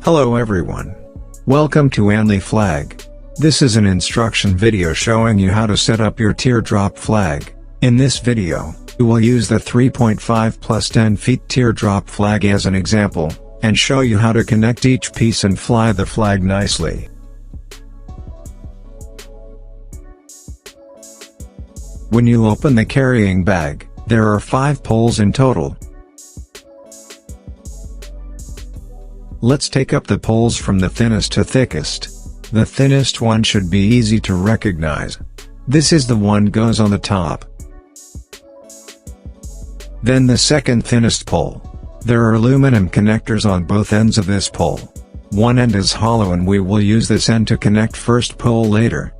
Hello everyone. Welcome to Anli Flag. This is an instruction video showing you how to set up your teardrop flag. In this video, we will use the 3.5 plus 10 feet teardrop flag as an example, and show you how to connect each piece and fly the flag nicely. When you open the carrying bag, there are 5 poles in total. Let's take up the poles from the thinnest to thickest. The thinnest one should be easy to recognize. This is the one goes on the top. Then the second thinnest pole. There are aluminum connectors on both ends of this pole. One end is hollow and we will use this end to connect first pole later.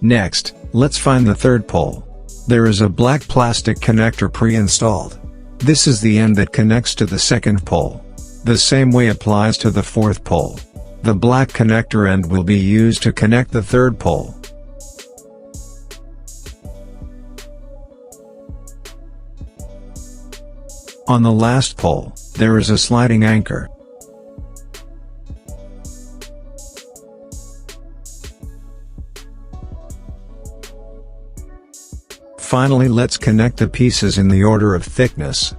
Next, let's find the third pole. There is a black plastic connector pre-installed. This is the end that connects to the second pole. The same way applies to the fourth pole. The black connector end will be used to connect the third pole. On the last pole, there is a sliding anchor. Finally, let's connect the pieces in the order of thickness.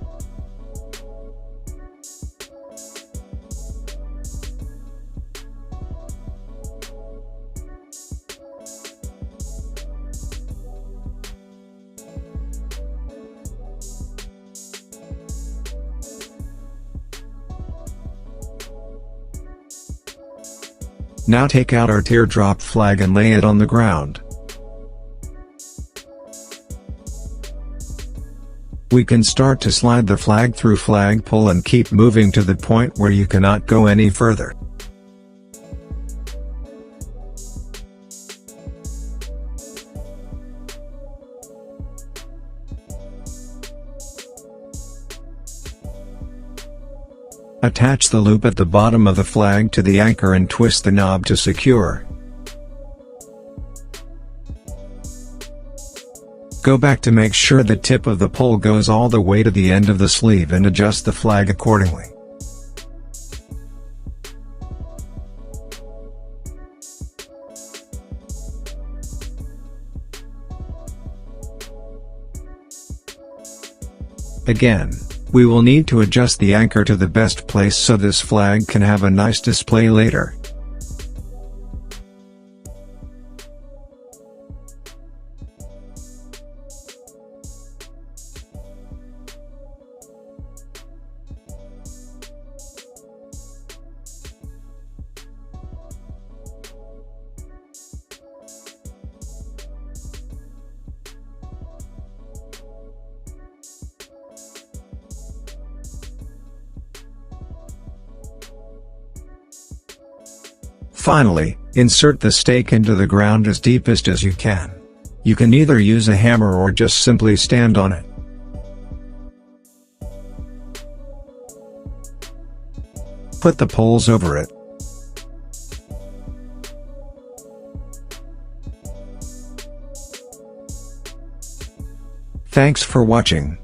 Now take out our teardrop flag and lay it on the ground. We can start to slide the flag through flagpole and keep moving to the point where you cannot go any further. Attach the loop at the bottom of the flag to the anchor and twist the knob to secure. Go back to make sure the tip of the pole goes all the way to the end of the sleeve and adjust the flag accordingly. Again, we will need to adjust the anchor to the best place so this flag can have a nice display later. Finally, insert the stake into the ground as deepest as you can. You can either use a hammer or just simply stand on it. Put the poles over it. Thanks for watching.